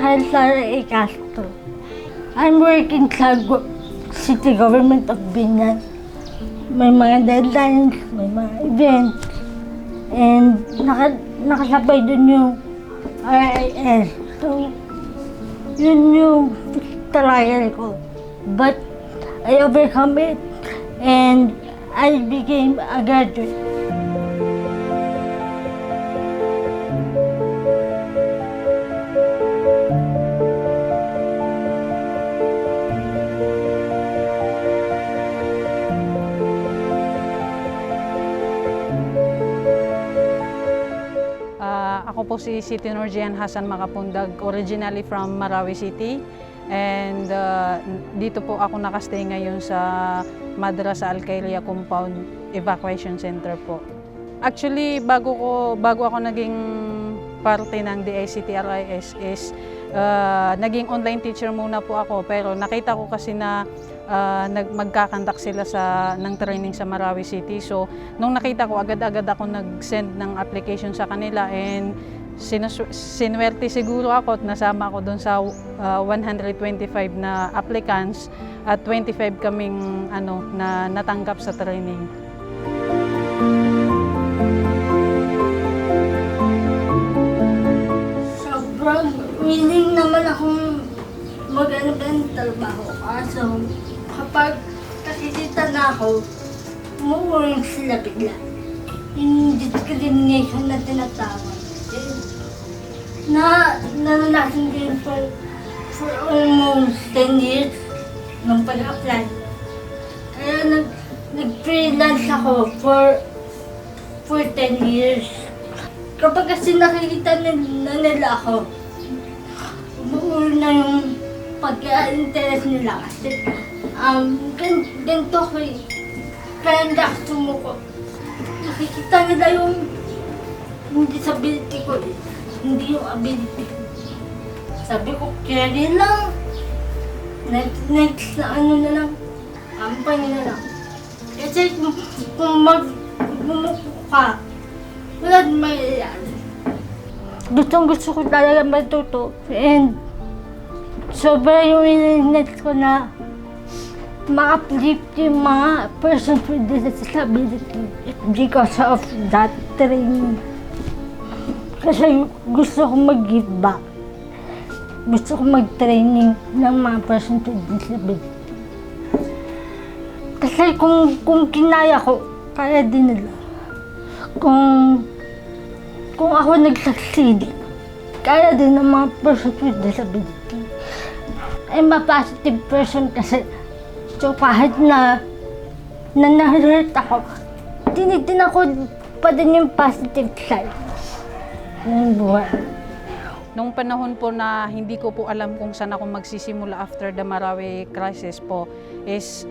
Rahel Sara A. Castro. I'm working sa City Government of Binyan. May mga deadlines, may mga events, and nakasabay dun yung RIS. So, yun yung trial ko. But I overcome it and I became a graduate. Ako po si Siti Nurjian Hassan Makapundag, originally from Marawi City. And dito po ako nakastay ngayon sa Madrasa Al-Khairia Compound Evacuation Center po. Actually, bago ako naging parte ng DICT-RIS is naging online teacher muna po ako. Pero nakita ko kasi na magkakandak sila ng training sa Marawi City. So, nung nakita ko, agad-agad ako nag-send ng application sa kanila and sinwerte siguro ako at nasama ako doon sa 125 na applicants at 25 kaming na natanggap sa training. Sobrang willing naman akong mag-ano ng trabaho. Kaso kapag nakikita na ako, umuuling sila bigla. Yung discrimination na tinatawag. Naranasan din for almost 10 years nung pag-apply. Kaya nag-freelance ako for 10 years. Kapag kasi nakikita nila ako, umuulo na yung pagka-interest nila kasi ganito ko eh. Kaya hindi ako sumuko. Nakikita nila yung disability ko eh. Hindi yung ability. Sabi ko, carry lang. Next na na lang. Kampanya na lang. Kasi kung magbumuko ka, wala din mayayari. Gusto ko talaga matuto. And sobra yung ininet ko na ma-uplift yung mga persons with disability because of that training. Kasi gusto ko mag-give back. Gusto ko mag-training ng mga persons with disability. Kasi kung kinaya ko, kaya din nila. Kung ako nag-succeed, kaya din ng mga persons with disability. I'm a positive person kasi. So kahit na na-hurt ako, tinitin ako pa din yung positive side. Yung buhay. Nung panahon po na hindi ko po alam kung saan ako magsisimula after the Marawi crisis po, is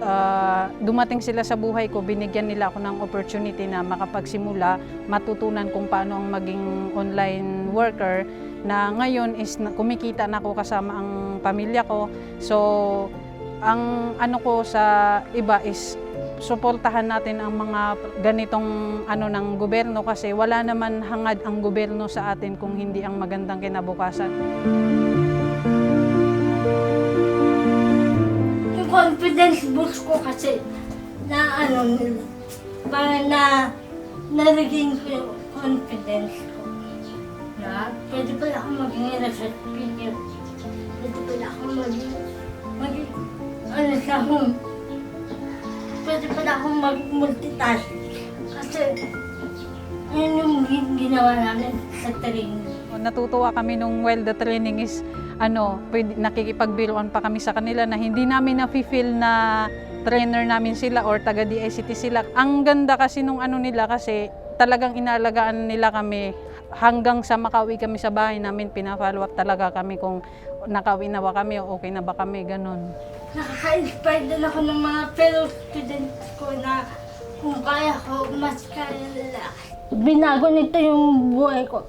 dumating sila sa buhay ko, binigyan nila ako ng opportunity na makapagsimula, matutunan kung paano ang maging online worker, na ngayon is kumikita na ako kasama ang pamilya ko. So, ang ko sa iba is suportahan natin ang mga ganitong ng gobyerno kasi wala naman hangad ang gobyerno sa atin kung hindi ang magandang kinabukasan. Yung confidence boost ko kasi na parang na-regain ko yung confidence ko. Na pwede pala akong maging research speaker. Pwede pala akong maging pwede pala akong mag-multitask kasi yun yung ginawa namin sa training. Natutuwa kami nung while the training is nakikipagbiruan pa kami sa kanila na hindi namin na-feel na trainer namin sila or taga-DICT sila. Ang ganda kasi nung nila kasi talagang inalagaan nila kami hanggang sa makauwi kami sa bahay namin, pina-follow up talaga kami kung nakauwi na ba kami o okay na ba kami, ganun. Nakaka-inspire din ako ng mga fellow students ko na kung kaya ko, mas kaya nila. Binago nito yung buhay ko.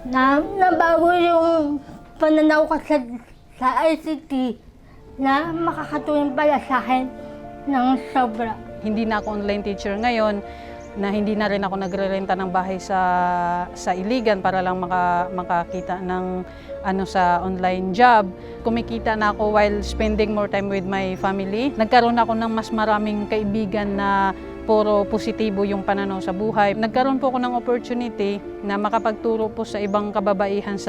Nabago yung pananaw ko sa ICT na makakatulong pala sa akin ng sobra. Hindi na ako online teacher ngayon. na hindi na rin ako nagrerenta ng bahay sa Iligan para lang makakita ng sa online job. Kumikita na ako while spending more time with my family. Nagkaroon ako ng mas maraming kaibigan na puro positibo yung pananaw sa buhay. Nagkaroon po ako ng opportunity na makapagturo po sa ibang kababaihan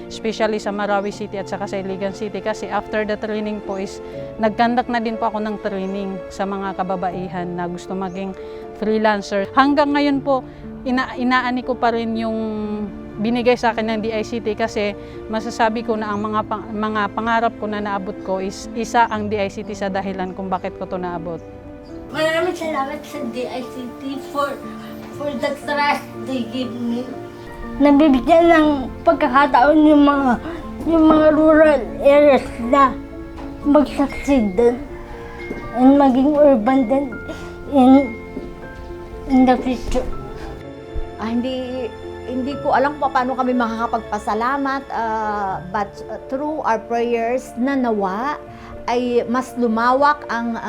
especially sa Marawi City at saka sa Iligan City, kasi after the training po is nagkandak na din po ako ng training sa mga kababaihan na gusto maging freelancer. Hanggang ngayon po, inaani ko pa rin yung binigay sa akin ng DICT, kasi masasabi ko na ang mga pangarap ko na naabot ko is isa ang DICT sa dahilan kung bakit ko to naabot. Maraming salamat sa DICT for the trust they give me. Nabibigyan ng pagkakataon yung mga rural areas na mag-succeed din and maging urban din in the future. Hindi ko alam kung paano kami makakapagpasalamat, but through our prayers na nawa ay mas lumawak ang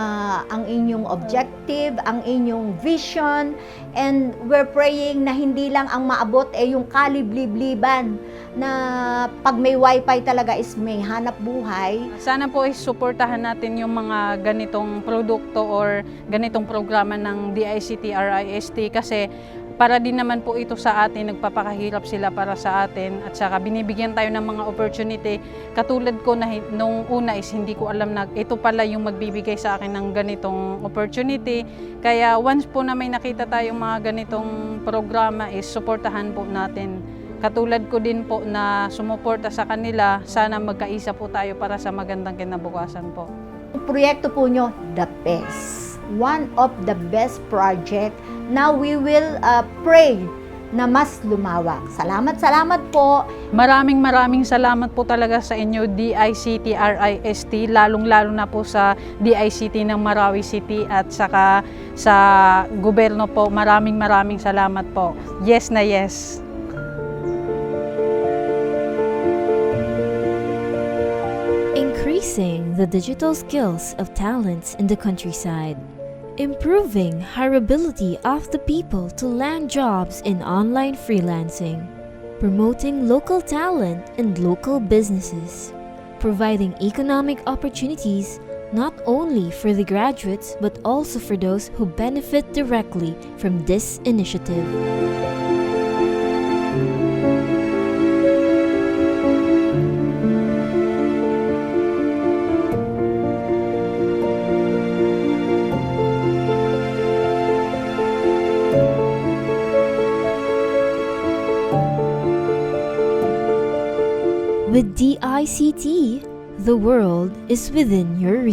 inyong objective, ang inyong vision, and we're praying na hindi lang ang maabot yung kaliblib-liban na pag may wifi talaga is may hanap buhay. Sana po suportahan natin yung mga ganitong produkto or ganitong programa ng DICT, RIST, kasi para din naman po ito sa atin, nagpapakahirap sila para sa atin, at saka binibigyan tayo ng mga opportunity. Katulad ko na nung una is hindi ko alam na ito pala yung magbibigay sa akin ng ganitong opportunity. Kaya once po na may nakita tayong mga ganitong programa is suportahan po natin. Katulad ko din po na sumuporta sa kanila, sana magkaisa po tayo para sa magandang kinabukasan po. Ang proyekto po nyo, the best. One of the best project. Now we will pray na mas lumawak. Salamat po. Maraming salamat po talaga sa inyo, DICT, RIST, lalong-lalo na po sa DICT ng Marawi City at saka sa gobyerno po. Maraming salamat po. Yes na yes. Increasing the digital skills of talents in the countryside. Improving hireability of the people to land jobs in online freelancing. Promoting local talent and local businesses. Providing economic opportunities not only for the graduates but also for those who benefit directly from this initiative. With DICT, the world is within your reach.